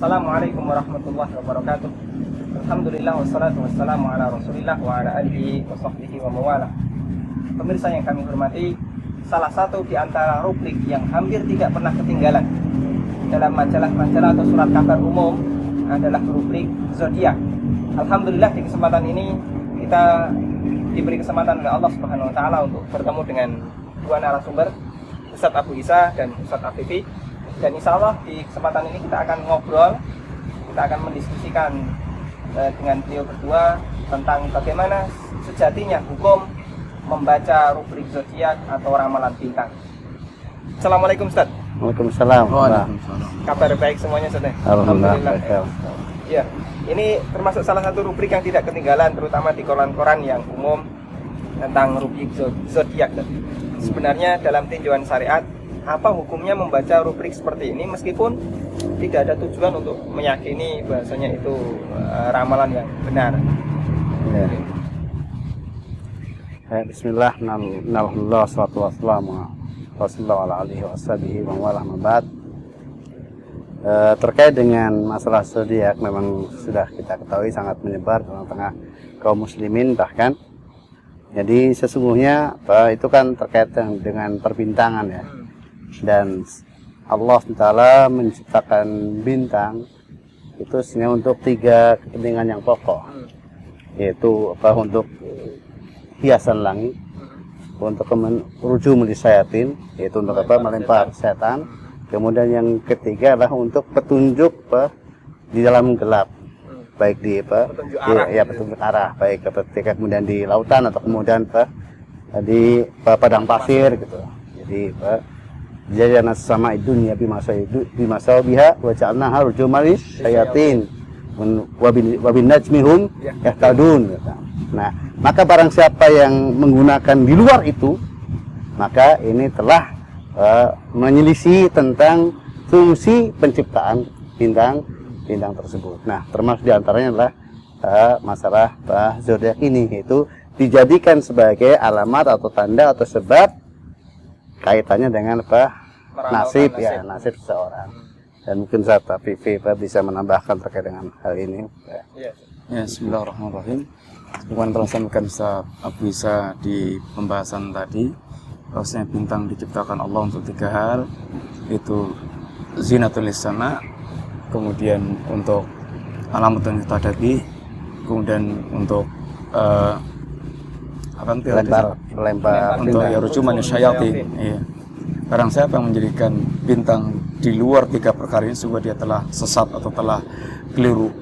Assalamualaikum warahmatullahi wabarakatuh. Alhamdulillah wassalatu wassalamu ala Rasulillah wa ala alihi wa sahbihi wa mawalah. Pemirsa yang kami hormati, salah satu di antara rubrik yang hampir tidak pernah ketinggalan dalam majalah-majalah atau surat kabar umum adalah rubrik zodiak. Alhamdulillah di kesempatan ini kita diberi kesempatan oleh Allah Subhanahu wa taala untuk bertemu dengan dua narasumber, Ustadz Abu Isa dan Ustadz Afifi. Dan insya Allah di kesempatan ini kita akan ngobrol, kita akan mendiskusikan dengan beliau berdua tentang bagaimana sejatinya hukum membaca rubrik zodiak atau ramalan bintang. Assalamualaikum Ustaz. Waalaikumsalam. Kabar baik semuanya Ustaz? Alhamdulillah. Ya, ini termasuk salah satu rubrik yang tidak ketinggalan, terutama di koran-koran yang umum tentang rubrik zodiak. Sebenarnya dalam tinjauan syariat, apa hukumnya membaca rubrik seperti ini meskipun tidak ada tujuan untuk meyakini bahasanya itu ramalan yang benar. Ya. Bismillah, alhamdulillah, salatu wassalamu ala alihi washabihi wa wala mabad. Terkait dengan masalah zodiak memang sudah kita ketahui sangat menyebar di tengah kaum muslimin bahkan. Jadi sesungguhnya itu kan terkait dengan perbintangan ya. Dan Allah Ta'ala menciptakan bintang itu sebenarnya untuk tiga kepentingan yang pokok, yaitu untuk hiasan langit, untuk rujum lisyayatin, yaitu untuk melempar setan. Kemudian yang ketiga adalah untuk petunjuk di dalam gelap, baik di petunjuk arah, baik ketika kemudian di lautan atau kemudian di padang pasir gitu. Jadi jadinya sama dunia bimasa biha wa ja'alnaha rujuman lisyayatin wa bin najmihum yahtadun. Nah, maka barang siapa yang menggunakan di luar itu, maka ini telah menyelisih tentang fungsi penciptaan bintang tersebut. Nah, termasuk diantaranya adalah masalah zodiak ini, yaitu dijadikan sebagai alamat atau tanda atau sebab kaitannya dengan nasib seseorang. Dan mungkin Ustaz Afifi bisa menambahkan terkait dengan hal ini. Ya, bismillahirrahmanirrahim. Bukan tersampaikan Ustaz Abu Isa di pembahasan tadi, bahwasanya bintang diciptakan Allah untuk tiga hal, itu zinatul lisama, kemudian untuk alamatun tadabi, kemudian untuk melempar untuk rujuman syayatin. Iya. Barang siapa yang menjadikan bintang di luar tiga perkara ini, sungguh dia telah sesat atau telah keliru.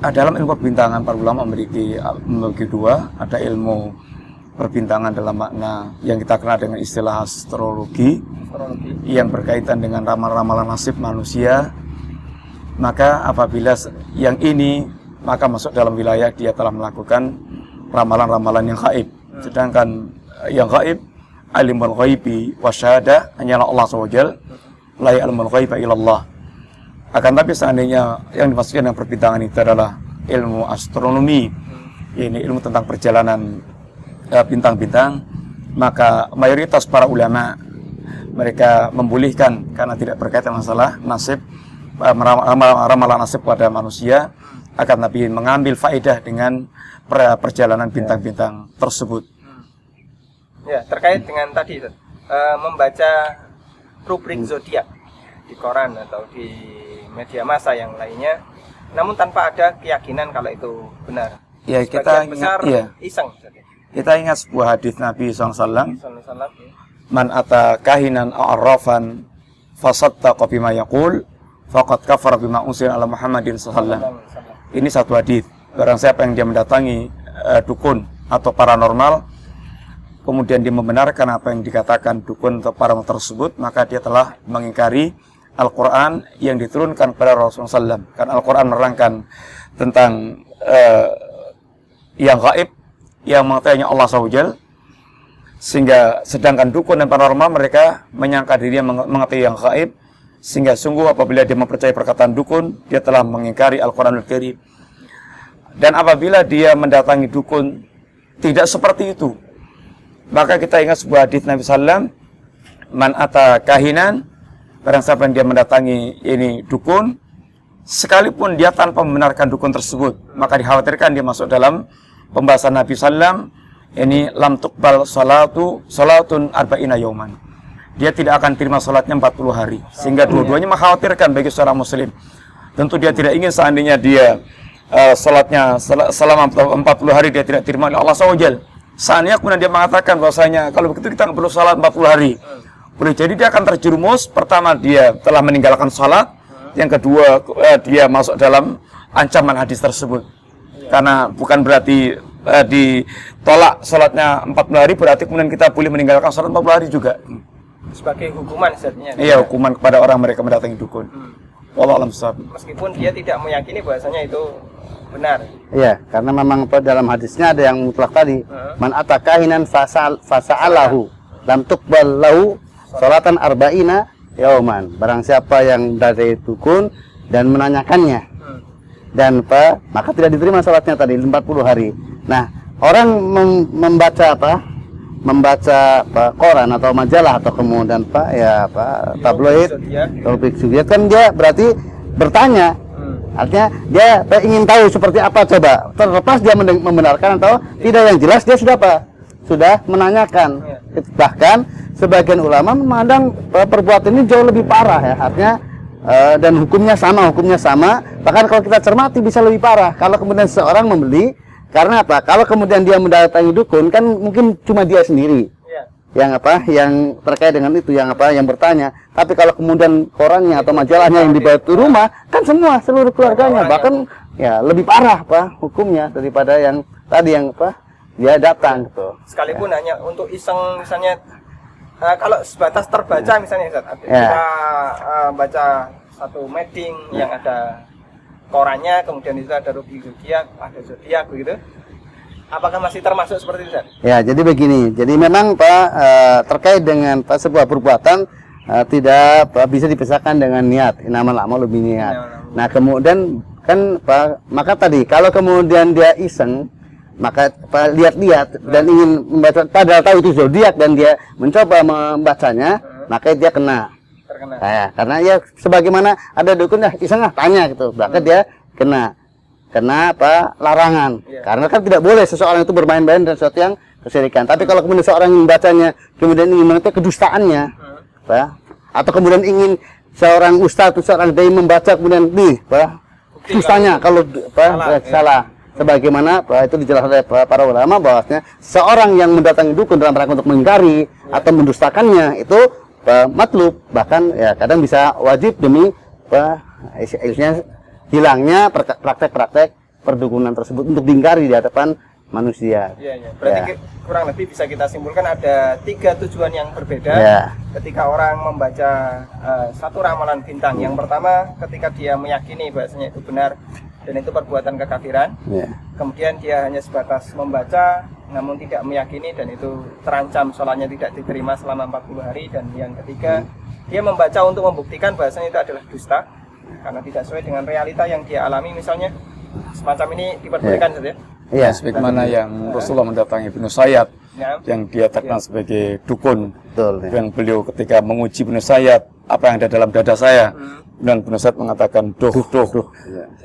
Dalam ilmu perbintangan para ulama membagi dua, ada ilmu perbintangan dalam makna yang kita kenal dengan istilah astrologi yang berkaitan dengan ramalan nasib manusia. Maka apabila yang ini maka masuk dalam wilayah dia telah melakukan ramalan-ramalan yang gaib. Sedangkan yang gaib, alimul ghaibi wasyahadah, hanyalah Allah SWT, la ya'lamul ghaiba illallah. Akan tapi seandainya yang dimaksudkan dengan perbintangan itu adalah ilmu astronomi, ini ilmu tentang perjalanan bintang-bintang, maka mayoritas para ulama mereka membolehkan karena tidak berkaitan masalah nasib, ramalan nasib pada manusia, akan tapi mengambil faedah dengan perjalanan bintang-bintang tersebut. Ya, terkait dengan tadi membaca rubrik zodiak di koran atau di media massa yang lainnya, namun tanpa ada keyakinan kalau itu benar. Ya, kita ingat, iseng. Kita ingat sebuah hadis Nabi SAW. Man ata kahinan a'rafan fasaddaqa bima yaqul faqad kafara bima unzila ala Muhammadin sallallahu. Ini satu hadis. Barang siapa yang dia mendatangi dukun atau paranormal, kemudian dia membenarkan apa yang dikatakan dukun atau paranormal tersebut, maka dia telah mengingkari Al-Quran yang diturunkan kepada Rasulullah SAW. Karena Al-Quran menerangkan tentang yang gaib, yang mengetahuinya Allah SWT, sehingga sedangkan dukun dan paranormal mereka menyangka dirinya mengetahui yang gaib, sehingga sungguh apabila dia mempercayai perkataan dukun, dia telah mengingkari Al-Quranul Karim. Dan apabila dia mendatangi dukun tidak seperti itu, maka kita ingat sebuah hadis Nabi SAW, man ata kahinan barang siapa yang dia mendatangi ini dukun, sekalipun dia tanpa membenarkan dukun tersebut, maka dikhawatirkan dia masuk dalam pembahasan Nabi Sallam, ini lam tuqbal salatun arba'ina yauman. Dia tidak akan terima salatnya 40 hari. Sehingga dua-duanya mengkhawatirkan bagi seorang muslim. Tentu dia tidak ingin seandainya dia salatnya selama 40 hari dia tidak terima oleh Allah SWT. Seandainya kemudian dia mengatakan bahwasanya kalau begitu kita nggak perlu salat 40 hari. Boleh jadi dia akan terjerumus. Pertama, dia telah meninggalkan salat. Yang kedua, dia masuk dalam ancaman hadis tersebut. Karena bukan berarti ditolak salatnya 40 hari, berarti kemudian kita boleh meninggalkan salat 40 hari juga. Sebagai hukuman sebenarnya. Iya, hukuman kepada orang mereka mendatangi dukun. Wallahu a'lam bishawab. Meskipun dia tidak meyakini bahwasanya itu benar. Iya, karena memang dalam hadisnya ada yang mutlak tadi. Man atakahinan fasa'alahu lam tuqbal lahu salatan arba'ina yauman. Barang siapa yang dari dukun dan menanyakannya dan maka tidak diterima salatnya tadi 40 hari. Nah, orang membaca koran atau majalah atau kemudian tabloid, topik Soviet kan dia berarti bertanya. Artinya dia ingin tahu seperti apa coba. Terlepas dia membenarkan atau tidak, yang jelas dia sudah menanyakan. Bahkan sebagian ulama memandang perbuatan ini jauh lebih parah ya. Artinya dan hukumnya sama. Bahkan kalau kita cermati bisa lebih parah. Kalau kemudian seorang membeli, karena apa? Kalau kemudian dia mendatangi dukun, kan mungkin cuma dia sendiri yang terkait dengan itu, yang bertanya. Tapi kalau kemudian korannya atau majalahnya yang dibawa ke rumah, kan seluruh keluarganya, bahkan ya lebih parah hukumnya daripada yang tadi dia datang gitu. Sekalipun hanya untuk iseng misalnya, kalau sebatas terbaca misalnya kita baca satu meeting yang ada korannya, kemudian itu ada rugi zodiak, ada zodiak begitu. Apakah masih termasuk seperti itu, Ustaz? Ya, jadi begini. Jadi memang terkait dengan sebuah perbuatan tidak bisa dipisahkan dengan niat. Innamal a'malu binniyat. Nah, kemudian kan maka tadi kalau kemudian dia iseng, maka lihat-lihat dan ingin membaca, padahal tahu itu zodiak dan dia mencoba membacanya, maka dia kena. Terkena. Nah, karena ya sebagaimana ada dukun iseng tanya gitu, bahkan dia kena larangan. Karena kan tidak boleh seseorang itu bermain-main dan sesuatu yang kesyirikan. Tapi kalau kemudian seorang yang membacanya kemudian ingin mengetahui kedustaannya, atau kemudian ingin seorang ustaz atau seorang dai membaca kemudian dustanya kalau salah. Sebagaimana itu dijelaskan oleh para ulama bahwasanya seorang yang mendatangi dukun dalam rangka untuk mengingkari atau mendustakannya itu matlub, bahkan ya kadang bisa wajib demi hilangnya praktek-praktek perdukunan tersebut untuk diingkari di hadapan manusia. Iya. Berarti kurang lebih bisa kita simpulkan ada 3 tujuan yang berbeda ketika orang membaca satu ramalan bintang. Yang pertama, ketika dia meyakini bahasanya itu benar dan itu perbuatan kekafiran. Kemudian dia hanya sebatas membaca namun tidak meyakini dan itu terancam sholatnya tidak diterima selama 40 hari. Dan yang ketiga, dia membaca untuk membuktikan bahasanya itu adalah dusta karena tidak sesuai dengan realita yang dia alami, misalnya semacam ini diperbolehkan saja. Iya, sebagaimana yang Rasulullah mendatangi Ibnu Sayyad yang dia terkenal sebagai dukun. Betul. Dan beliau ketika menguji Ibnu Sayyad, apa yang ada dalam dada saya, dan Ibnu Sayyad mengatakan duh.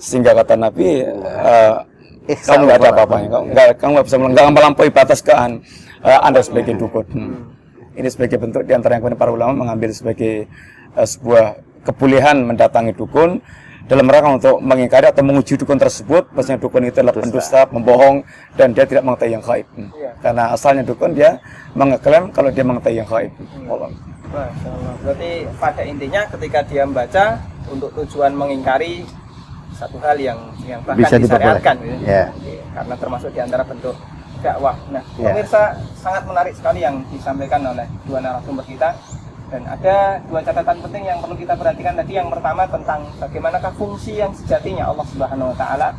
Sehingga kata Nabi, kamu nggak ada apa-apanya, kamu nggak bisa melampaui batas Anda sebagai dukun. Ini sebagai bentuk diantara yang para ulama mengambil sebagai sebuah kebolehan mendatangi dukun dalam rangka untuk mengingkari atau menguji dukun tersebut, bahwasanya dukun itu adalah pendusta, pembohong, dan dia tidak mengetahui yang gaib. Karena asalnya dukun dia mengeklaim kalau dia mengetahui yang gaib. Masya Allah. Berarti pada intinya ketika dia membaca untuk tujuan mengingkari satu hal yang bahkan bisa disyariatkan, karena termasuk diantara bentuk dakwah. Nah, pemirsa, sangat menarik sekali yang disampaikan oleh dua narasumber kita. Dan ada 2 catatan penting yang perlu kita perhatikan tadi. Yang pertama tentang bagaimanakah fungsi yang sejatinya Allah Subhanahu wa taala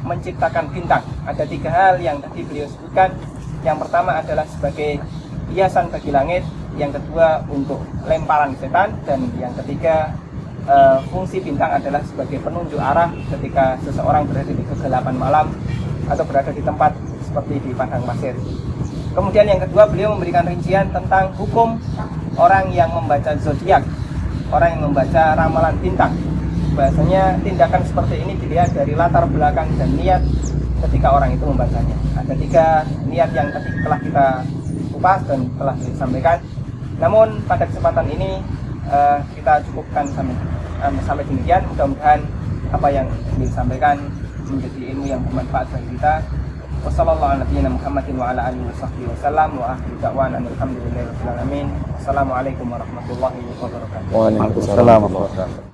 menciptakan bintang. Ada 3 hal yang tadi beliau sebutkan. Yang pertama adalah sebagai hiasan bagi langit, yang kedua untuk lemparan setan, dan yang ketiga fungsi bintang adalah sebagai penunjuk arah ketika seseorang berada di kegelapan malam atau berada di tempat seperti di padang pasir. Kemudian yang kedua, beliau memberikan rincian tentang hukum orang yang membaca zodiak orang yang membaca ramalan bintang. Bahasanya tindakan seperti ini dilihat dari latar belakang dan niat ketika orang itu membacanya. Ada 3 niat yang tadi telah kita kupas dan telah disampaikan. Namun pada kesempatan ini kita cukupkan sampai demikian. Mudah-mudahan apa yang disampaikan menjadi ilmu yang bermanfaat bagi kita. Wassalamualaikum warahmatullahi wabarakatuh. Waalaikumsalam warahmatullahi wabarakatuh.